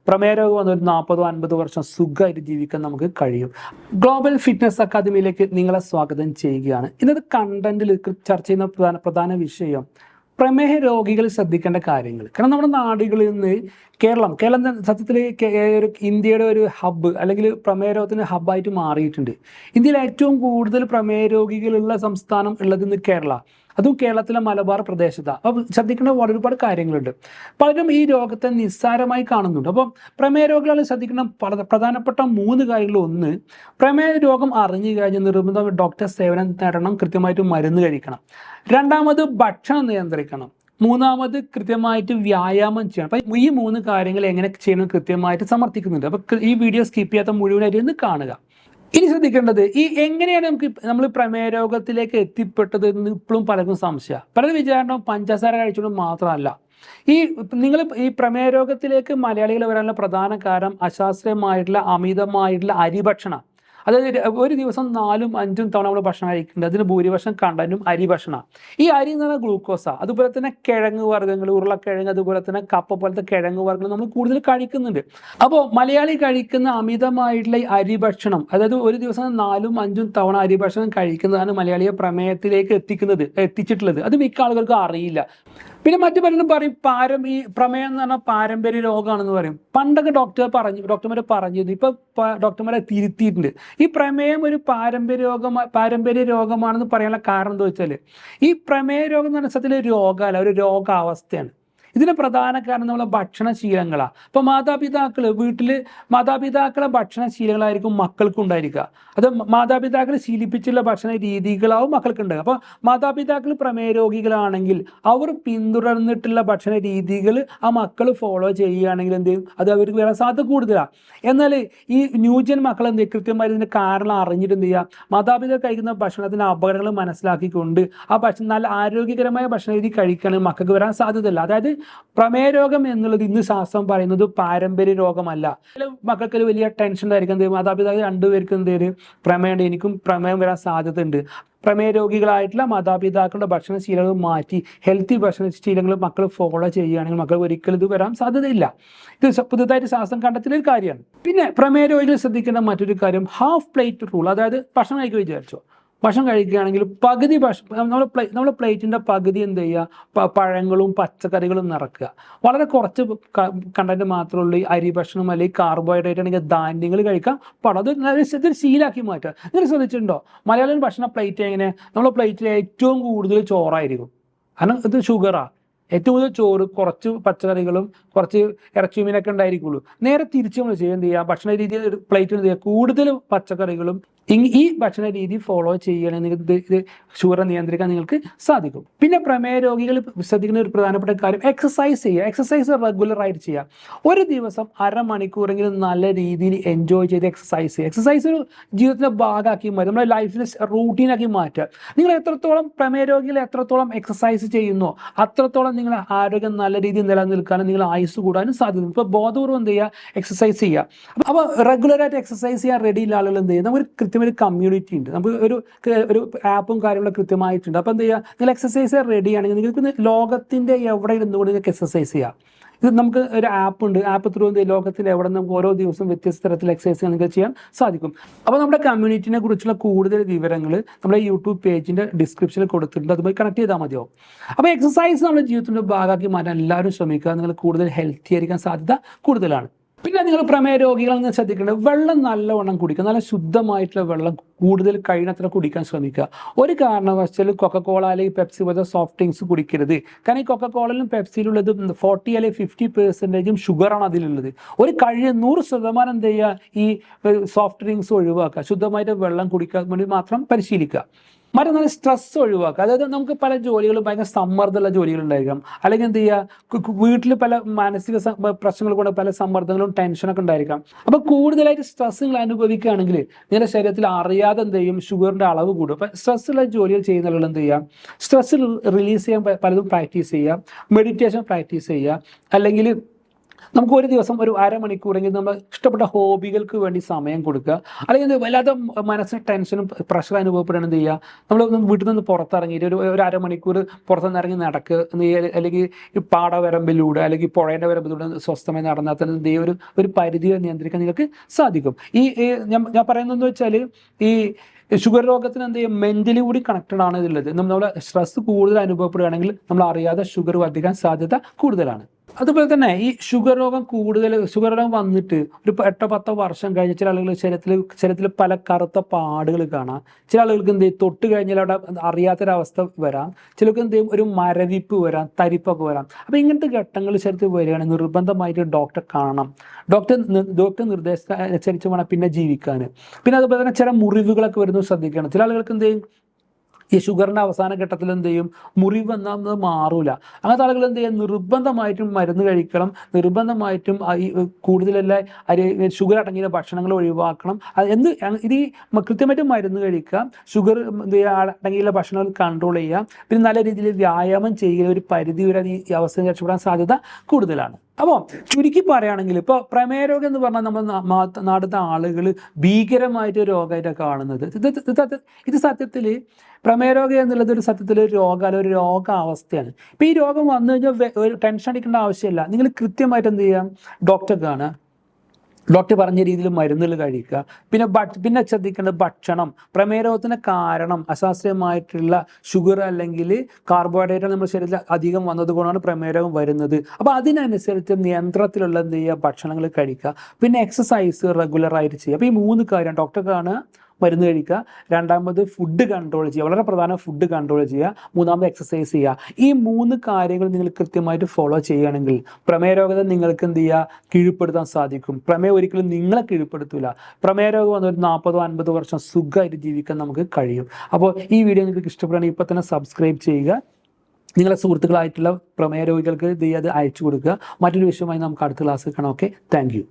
പ്രമേയ രോഗം വന്ന ഒരു 40-50 വർഷം സുഖമായിട്ട് ജീവിക്കാൻ നമുക്ക് കഴിയും. ഗ്ലോബൽ ഫിറ്റ്നസ് അക്കാദമിയിലേക്ക് നിങ്ങളെ സ്വാഗതം ചെയ്യുകയാണ്. ഇന്നത്തെ കണ്ടന്റിൽ ചർച്ച ചെയ്യുന്ന പ്രധാന വിഷയം പ്രമേഹ രോഗികൾ ശ്രദ്ധിക്കേണ്ട കാര്യങ്ങൾ. കാരണം നമ്മുടെ നാടുകളിൽ നിന്ന് കേരളം സത്യത്തിൽ ഒരു ഇന്ത്യയുടെ ഒരു ഹബ്ബ് അല്ലെങ്കിൽ പ്രമേയ രോഗത്തിന് ഹബ്ബായിട്ട് മാറിയിട്ടുണ്ട്. ഇന്ത്യയിൽ ഏറ്റവും കൂടുതൽ പ്രമേയ രോഗികളുള്ള സംസ്ഥാനം ഉള്ളത് ഇന്ന് കേരള, അതും കേരളത്തിലെ മലബാർ പ്രദേശത്താണ്. അപ്പോൾ ശ്രദ്ധിക്കേണ്ട ഒരുപാട് കാര്യങ്ങളുണ്ട്. പലരും ഈ രോഗത്തെ നിസ്സാരമായി കാണുന്നുണ്ട്. അപ്പം പ്രമേയ രോഗികളെ ശ്രദ്ധിക്കുന്ന പ്രധാനപ്പെട്ട 3 കാര്യങ്ങൾ. ഒന്ന്, പ്രമേയ രോഗം അറിഞ്ഞു കഴിഞ്ഞ് നിർബന്ധം ഡോക്ടർ സേവനം നേടണം, കൃത്യമായിട്ട് മരുന്ന് കഴിക്കണം. രണ്ടാമത്, ഭക്ഷണം നിയന്ത്രിക്കണം. മൂന്നാമത്, കൃത്യമായിട്ട് വ്യായാമം ചെയ്യണം. അപ്പം ഈ 3 കാര്യങ്ങൾ എങ്ങനെ ചെയ്യണം കൃത്യമായിട്ട് സമർത്ഥിക്കുന്നുണ്ട്. അപ്പം ഈ വീഡിയോ സ്കിപ്പ് ചെയ്യാത്ത മുഴുവനായിട്ട് ഒന്ന് കാണുക. ഇനി ശ്രദ്ധിക്കേണ്ടത്, എങ്ങനെയാണ് നമ്മൾ പ്രമേയ രോഗത്തിലേക്ക് എത്തിപ്പെട്ടത് എന്ന് ഇപ്പോഴും പലർക്കും സംശയമാണ്. പലരും വിചാരണം പഞ്ചസാര കഴിച്ചുകൊണ്ട് മാത്രമല്ല. ഈ പ്രമേയ രോഗത്തിലേക്ക് മലയാളികൾ വരാനുള്ള പ്രധാന കാരണം അശാസ്ത്രീയമായിട്ടുള്ള അമിതമായിട്ടുള്ള അരിഭക്ഷണം. അതായത് ഒരു ദിവസം 4-5 തവണ നമ്മൾ ഭക്ഷണം കഴിക്കുന്നുണ്ട്. അതിന് ഭൂരിപക്ഷം കണ്ടന്റും അരി ഭക്ഷണം. ഈ അരി എന്ന് പറഞ്ഞാൽ ഗ്ലൂക്കോസാണ്. അതുപോലെ തന്നെ കിഴങ്ങ് വർഗ്ഗങ്ങൾ, ഉരുളക്കിഴങ്ങ്, അതുപോലെ തന്നെ കപ്പ പോലത്തെ കിഴങ്ങ് വർഗ്ഗങ്ങൾ നമ്മൾ കൂടുതൽ കഴിക്കുന്നുണ്ട്. അപ്പോൾ മലയാളി കഴിക്കുന്ന അമിതമായിട്ടുള്ള ഈ അരി ഭക്ഷണം, അതായത് ഒരു ദിവസം 4-5 തവണ അരി ഭക്ഷണം കഴിക്കുന്നതാണ് മലയാളിയെ പ്രമേയത്തിലേക്ക് എത്തിച്ചിട്ടുള്ളത്. അത് മിക്ക ആളുകൾക്കും അറിയില്ല. പിന്നെ മറ്റു പലരും പറയും ഈ പ്രമേയം എന്ന് പറഞ്ഞാൽ പാരമ്പര്യ രോഗമാണെന്ന് പറയും. പണ്ടൊക്കെ ഡോക്ടർമാരെ പറഞ്ഞിരുന്നു. ഇപ്പൊ ഡോക്ടർമാരെ തിരുത്തിയിട്ടുണ്ട്. ഈ പ്രമേയം ഒരു പാരമ്പര്യ രോഗമാണെന്ന് പറയാനുള്ള കാരണം എന്താ വെച്ചാൽ, ഈ പ്രമേയ രോഗം എന്ന് പറഞ്ഞ സത്യത്തിൽ ഒരു രോഗമല്ല, ഒരു രോഗാവസ്ഥയാണ്. ഇതിന് പ്രധാന കാരണം നമ്മളെ ഭക്ഷണശീലങ്ങളാണ്. ഇപ്പോൾ മാതാപിതാക്കളെ ഭക്ഷണശീലങ്ങളായിരിക്കും മക്കൾക്കും ഉണ്ടായിരിക്കുക. അത് മാതാപിതാക്കൾ ശീലിപ്പിച്ചുള്ള ഭക്ഷണ രീതികളാവും മക്കൾക്ക് ഉണ്ടാകുക. അപ്പോൾ മാതാപിതാക്കൾ പ്രമേയ രോഗികളാണെങ്കിൽ അവർ പിന്തുടർന്നിട്ടുള്ള ഭക്ഷണ രീതികൾ ആ മക്കൾ ഫോളോ ചെയ്യുകയാണെങ്കിൽ എന്ത് ചെയ്യും, അത് അവർക്ക് വരാൻ സാധ്യത കൂടുതലാണ്. എന്നാൽ ഈ ന്യൂജൻ മക്കൾ എന്ത് ചെയ്യും, കൃത്യമായി ഇതിൻ്റെ കാരണം അറിഞ്ഞിട്ട് എന്ത് ചെയ്യുക, മാതാപിതാക്കൾ കഴിക്കുന്ന ഭക്ഷണത്തിൻ്റെ അപകടങ്ങൾ മനസ്സിലാക്കിക്കൊണ്ട് ആ നല്ല ആരോഗ്യകരമായ ഭക്ഷണ രീതി കഴിക്കുകയാണെങ്കിൽ മക്കൾക്ക് വരാൻ സാധ്യതയില്ല. അതായത് പ്രമേയ രോഗം എന്നുള്ളത് ഇന്ന് ശാസ്ത്രം പറയുന്നത് പാരമ്പര്യ രോഗമല്ല. മക്കൾക്ക് ഒരു വലിയ ടെൻഷൻ ആയിരിക്കും, മാതാപിതാക്കൾ 2 പേർക്ക് എന്തെങ്കിലും പ്രമേയമുണ്ട്, എനിക്കും പ്രമേയം വരാൻ സാധ്യത ഉണ്ട്. പ്രമേയ രോഗികളായിട്ടുള്ള മാതാപിതാക്കളുടെ ഭക്ഷണശീലങ്ങൾ മാറ്റി ഹെൽത്തി ഭക്ഷണശീലങ്ങൾ മക്കൾ ഫോളോ ചെയ്യുകയാണെങ്കിൽ മക്കൾ ഒരിക്കലും ഇത് വരാൻ സാധ്യതയില്ല. ഇത് പുതുതായിട്ട് ശാസ്ത്രം കണ്ടെത്തിയ ഒരു കാര്യമാണ്. പിന്നെ പ്രമേയ രോഗികൾ ശ്രദ്ധിക്കേണ്ട മറ്റൊരു കാര്യം, ഹാഫ് പ്ലേറ്റ് റൂൾ. അതായത് ഭക്ഷണം കഴിക്കുക വിചാരിച്ചോ, ഭക്ഷണം കഴിക്കുകയാണെങ്കിൽ പകുതി നമ്മുടെ പ്ലേറ്റിൻ്റെ പകുതി എന്ത് ചെയ്യുക, പഴങ്ങളും പച്ചക്കറികളും നിറക്കുക. വളരെ കുറച്ച് കണ്ടന്റ് മാത്രമേ ഉള്ളൂ ഈ അരി ഭക്ഷണം അല്ലെങ്കിൽ കാർബോഹൈഡ്രേറ്റ് അല്ലെങ്കിൽ ധാന്യങ്ങൾ കഴിക്കാൻ പാടും. അതൊരു ശീലാക്കി മാറ്റുക. നിങ്ങൾ ശ്രദ്ധിച്ചിട്ടുണ്ടോ, മലയാളം ഭക്ഷണ പ്ലേറ്റ് എങ്ങനെ, നമ്മുടെ പ്ലേറ്റിൽ ഏറ്റവും കൂടുതൽ ചോറായിരിക്കും. കാരണം ഇത് ഷുഗറാണ്. ഏറ്റവും കൂടുതൽ ചോറ്, കുറച്ച് പച്ചക്കറികളും കുറച്ച് ഇറച്ചി മീനൊക്കെ ഉണ്ടായിരിക്കുള്ളൂ. നേരെ തിരിച്ച് നമ്മൾ എന്ത് ചെയ്യുക, ഭക്ഷണ രീതിയിൽ പ്ലേറ്റിൽ എന്ത് ചെയ്യുക, കൂടുതൽ പച്ചക്കറികളും ഈ ഭക്ഷണ രീതി ഫോളോ ചെയ്യുകയാണെങ്കിൽ ഇത് ഷുഗർ നിയന്ത്രിക്കാൻ നിങ്ങൾക്ക് സാധിക്കും. പിന്നെ പ്രമേയ രോഗികൾ ശ്രദ്ധിക്കുന്ന ഒരു പ്രധാനപ്പെട്ട കാര്യം, എക്സസൈസ് ചെയ്യുക. എക്സസൈസ് റെഗുലറായിട്ട് ചെയ്യുക. ഒരു ദിവസം അരമണിക്കൂറെങ്കിലും നല്ല രീതിയിൽ എൻജോയ് ചെയ്ത് എക്സസൈസ് ചെയ്യുക. എക്സസൈസ് ഒരു ജീവിതത്തിൻ്റെ ഭാഗമാക്കി മാറ്റുക, നമ്മുടെ ലൈഫിനെ റൂട്ടീനാക്കി മാറ്റുക. നിങ്ങൾ എത്രത്തോളം പ്രമേയ രോഗികൾ എത്രത്തോളം എക്സസൈസ് ചെയ്യുന്നോ അത്രത്തോളം നിങ്ങളുടെ ആരോഗ്യം നല്ല രീതിയിൽ നിലനിൽക്കാനും നിങ്ങൾ ആയുസ് കൂടാനും സാധ്യത. ഇപ്പോൾ ബോധപൂർവ്വം എന്ത് ചെയ്യുക, എക്സസൈസ് ചെയ്യുക. അപ്പോൾ റെഗുലറായിട്ട് എക്സസൈസ് ചെയ്യാൻ റെഡിയുള്ള ആളുകൾ എന്ത് ചെയ്യുക, നമുക്ക് കൃത്യമായി കമ്മ്യൂണിറ്റി ഉണ്ട്, നമുക്ക് ഒരു ആപ്പും കാര്യങ്ങളും കൃത്യമായിട്ടുണ്ട്. അപ്പോൾ എന്ത് ചെയ്യുക, നിങ്ങൾ എക്സസൈസ് റെഡി ആണെങ്കിൽ നിങ്ങൾക്ക് ലോകത്തിൻ്റെ എവിടെ ഇരുന്നുകൊണ്ട് നിങ്ങൾക്ക് എക്സസൈസ് ചെയ്യാം. ഇത് നമുക്ക് ഒരു ആപ്പ് ഉണ്ട്, ആപ്പ് ത്രൂ ലോകത്തിൽ എവിടെ നമുക്ക് ഓരോ ദിവസവും വ്യത്യസ്ത തരത്തിൽ എക്സസൈസ് നിങ്ങൾക്ക് ചെയ്യാൻ സാധിക്കും. അപ്പോൾ നമ്മുടെ കമ്മ്യൂണിറ്റിനെ കുറിച്ചുള്ള കൂടുതൽ വിവരങ്ങൾ നമ്മുടെ യൂട്യൂബ് പേജിൻ്റെ ഡിസ്ക്രിപ്ഷനിൽ കൊടുത്തിട്ടുണ്ട്, അതുമായി കണക്ട് ചെയ്താൽ മതിയാവും. അപ്പോൾ എക്സസൈസ് നമ്മുടെ ജീവിതത്തിൻ്റെ ഭാഗമാക്കി മാറ്റാൻ എല്ലാവരും ശ്രമിക്കുക. നിങ്ങൾ കൂടുതൽ ഹെൽത്തി ആയിരിക്കാൻ സാധ്യത കൂടുതലാണ്. പിന്നെ നിങ്ങൾ പ്രമേയ രോഗികളെന്ന് ശ്രദ്ധിക്കേണ്ടത്, വെള്ളം നല്ലവണ്ണം കുടിക്കുക. നല്ല ശുദ്ധമായിട്ടുള്ള വെള്ളം കൂടുതൽ കഴിയുന്നത്ര കുടിക്കാൻ ശ്രമിക്കുക. ഒരു കാരണവശാലും കൊക്കക്കോള അല്ലെങ്കിൽ പെപ്സി പോലത്തെ സോഫ്റ്റ് ഡ്രിങ്ക്സ് കുടിക്കരുത്. കാരണം ഈ കൊക്കക്കോളയിലും പെപ്സിയിലുള്ളത് 40 അല്ലെങ്കിൽ 50% ഷുഗറാണ് അതിലുള്ളത്. ഒരു 100% എന്ത് ചെയ്യുക, ഈ സോഫ്റ്റ് ഡ്രിങ്ക്സ് ഒഴിവാക്കുക. ശുദ്ധമായിട്ട് വെള്ളം കുടിക്കാൻ വേണ്ടി മാത്രം പരിശീലിക്കുക. മറ്റൊന്ന് സ്ട്രെസ് ഒഴിവാക്കുക. അതായത് നമുക്ക് പല ജോലികളും ഭയങ്കര സമ്മർദ്ദമുള്ള ജോലികളുണ്ടായിരിക്കാം, അല്ലെങ്കിൽ എന്ത് ചെയ്യുക, വീട്ടിൽ പല മാനസിക പ്രശ്നങ്ങൾ കൊണ്ട് പല സമ്മർദ്ദങ്ങളും ടെൻഷനൊക്കെ ഉണ്ടായിരിക്കാം. അപ്പോൾ കൂടുതലായിട്ട് സ്ട്രെസ് നിങ്ങൾ അനുഭവിക്കുകയാണെങ്കിൽ നിങ്ങളുടെ ശരീരത്തിൽ അറിയാതെ എന്ത് ചെയ്യും, ഷുഗറിൻ്റെ അളവ് കൂടും. അപ്പോൾ സ്ട്രെസ്സുള്ള ജോലികൾ ചെയ്യുന്ന ആളുകൾ എന്ത് ചെയ്യുക, സ്ട്രെസ് റിലീസ് ചെയ്യാൻ പലതും പ്രാക്ടീസ് ചെയ്യുക, മെഡിറ്റേഷൻ പ്രാക്ടീസ് ചെയ്യുക, അല്ലെങ്കിൽ നമുക്ക് ഒരു ദിവസം ഒരു അരമണിക്കൂറെങ്കിലും നമ്മൾ ഇഷ്ടപ്പെട്ട ഹോബികൾക്ക് വേണ്ടി സമയം കൊടുക്കുക. അല്ലെങ്കിൽ വല്ലാത്ത മനസ്സിന് ടെൻഷനും പ്രഷർ അനുഭവപ്പെടുകയാണ് എന്ത് ചെയ്യുക, നമ്മൾ വീട്ടിൽ നിന്ന് പുറത്തിറങ്ങിയിട്ട് ഒരു അരമണിക്കൂർ പുറത്തുനിന്ന് ഇറങ്ങി നടക്കുക, അല്ലെങ്കിൽ ഈ പാടവരമ്പിലൂടെ അല്ലെങ്കിൽ പുഴേൻ്റെ വരമ്പിലൂടെ സ്വസ്ഥമായി നടന്നാൽ തന്നെ എന്ത് ചെയ്യുക, ഒരു പരിധി നിയന്ത്രിക്കാൻ നിങ്ങൾക്ക് സാധിക്കും. ഞാൻ പറയുന്നതെന്ന് വെച്ചാൽ ഈ ഷുഗർ രോഗത്തിന് എന്ത് ചെയ്യും, മെൻ്റലി കൂടി കണക്റ്റഡ് ആണ് ഇതുള്ളത്. നമ്മൾ സ്ട്രെസ് കൂടുതൽ അനുഭവപ്പെടുകയാണെങ്കിൽ നമ്മൾ അറിയാതെ ഷുഗർ വർദ്ധിക്കാൻ സാധ്യത കൂടുതലാണ്. അതുപോലെ തന്നെ ഈ ഷുഗർ രോഗം വന്നിട്ട് ഒരു 8-10 വർഷം കഴിഞ്ഞ് ചില ആളുകൾ ശരീരത്തിൽ പല കറുത്ത പാടുകൾ കാണാം. ചില ആളുകൾക്ക് എന്ത് ചെയ്യും, തൊട്ട് കഴിഞ്ഞാൽ അവിടെ അറിയാത്തൊരവസ്ഥ വരാം. ചിലർക്ക് എന്ത് ചെയ്യും, ഒരു മരവിപ്പ് വരാം, തരിപ്പൊക്കെ വരാം. അപ്പോൾ ഇങ്ങനത്തെ ഘട്ടങ്ങൾ ശരീരത്തിൽ വരികയാണെങ്കിൽ നിർബന്ധമായിട്ട് ഡോക്ടറെ കാണണം. ഡോക്ടർ നിർദ്ദേശിച്ചനുസരിച്ച് വേണം പിന്നെ ജീവിക്കാൻ. പിന്നെ അതുപോലെ തന്നെ ചില മുറിവുകളൊക്കെ വരുന്നത് ശ്രദ്ധിക്കണം. ചില ആളുകൾക്ക് എന്ത് ചെയ്യും, ഈ ഷുഗറിൻ്റെ അവസാന ഘട്ടത്തിൽ എന്ത് ചെയ്യും, മുറിവ് വന്നാൽ മാറൂല. അങ്ങനത്തെ ആളുകൾ എന്ത് ചെയ്യും, നിർബന്ധമായിട്ടും മരുന്ന് കഴിക്കണം. നിർബന്ധമായിട്ടും ഈ കൂടുതലെല്ലാം ഷുഗർ അടങ്ങിയ ഭക്ഷണങ്ങൾ ഒഴിവാക്കണം. ഇത് കൃത്യമായിട്ട് മരുന്ന് കഴിക്കുക, ഷുഗർ അടങ്ങിയുള്ള ഭക്ഷണങ്ങൾ കൺട്രോൾ ചെയ്യുക, പിന്നെ നല്ല രീതിയിൽ വ്യായാമം ചെയ്യുക. ഒരു പരിധി വരെ ഈ അവസ്ഥ രക്ഷപ്പെടാൻ സാധ്യത കൂടുതലാണ്. അപ്പോൾ ചുരുക്കി പറയുകയാണെങ്കിൽ ഇപ്പോൾ പ്രമേയ രോഗം എന്ന് പറഞ്ഞാൽ നമ്മുടെ നാട്ടിലത്തെ ആളുകൾ ഭീകരമായിട്ട് രോഗമായിട്ടാണ് കാണുന്നത്. ഇത് സത്യത്തിൽ പ്രമേയ രോഗം എന്നുള്ളത് ഒരു സത്യത്തിൽ ഒരു രോഗമല്ല, ഒരു രോഗാവസ്ഥയാണ്. ഇപ്പോൾ ഈ രോഗം വന്നു കഴിഞ്ഞാൽ ഒരു ടെൻഷൻ അടിക്കേണ്ട ആവശ്യമില്ല. നിങ്ങൾ കൃത്യമായിട്ട് എന്ത് ചെയ്യാം, ഡോക്ടറെ കാണുക, ഡോക്ടർ പറഞ്ഞ രീതിയിൽ മരുന്നുകൾ കഴിക്കുക. പിന്നെ ശ്രദ്ധിക്കേണ്ട ഭക്ഷണം. പ്രമേയ രോഗത്തിന് കാരണം അശാസ്ത്രീയമായിട്ടുള്ള ഷുഗർ അല്ലെങ്കിൽ കാർബോഹൈഡ്രേറ്റ് നമ്മുടെ ശരീരത്തിൽ അധികം വന്നതുകൊണ്ടാണ് പ്രമേയ രോഗം വരുന്നത്. അപ്പോൾ അതിനനുസരിച്ച് നിയന്ത്രണത്തിലുള്ള എന്ത് ചെയ്യുക, ഭക്ഷണങ്ങൾ കഴിക്കുക. പിന്നെ എക്സസൈസ് റെഗുലറായിട്ട് ചെയ്യുക. അപ്പോൾ ഈ 3 കാര്യം, ഡോക്ടറെ കാണുക, മരുന്ന് കഴിക്കുക, രണ്ടാമത് ഫുഡ് കൺട്രോൾ ചെയ്യുക, വളരെ പ്രധാന ഫുഡ് കൺട്രോൾ ചെയ്യുക, മൂന്നാമത് എക്സസൈസ് ചെയ്യുക. ഈ 3 കാര്യങ്ങൾ നിങ്ങൾ കൃത്യമായിട്ട് ഫോളോ ചെയ്യുകയാണെങ്കിൽ പ്രമേയ രോഗത്തെ നിങ്ങൾക്ക് എന്ത് ചെയ്യുക, കീഴ്പ്പെടുത്താൻ സാധിക്കും. പ്രമേയം ഒരിക്കലും നിങ്ങളെ കീഴ്പ്പെടുത്തില്ല. പ്രമേയ രോഗം വന്ന ഒരു 40-50 വർഷം സുഖമായിട്ട് ജീവിക്കാൻ നമുക്ക് കഴിയും. അപ്പോൾ ഈ വീഡിയോ നിങ്ങൾക്ക് ഇഷ്ടപ്പെടുകയാണെങ്കിൽ ഇപ്പോൾ തന്നെ സബ്സ്ക്രൈബ് ചെയ്യുക. നിങ്ങളെ സുഹൃത്തുക്കളായിട്ടുള്ള പ്രമേയ രോഗികൾക്ക് ഇത് അയച്ചു കൊടുക്കുക. മറ്റൊരു വിഷയമായി നമുക്ക് അടുത്ത ക്ലാസ്സിൽ കാണാം. Okay, thank you.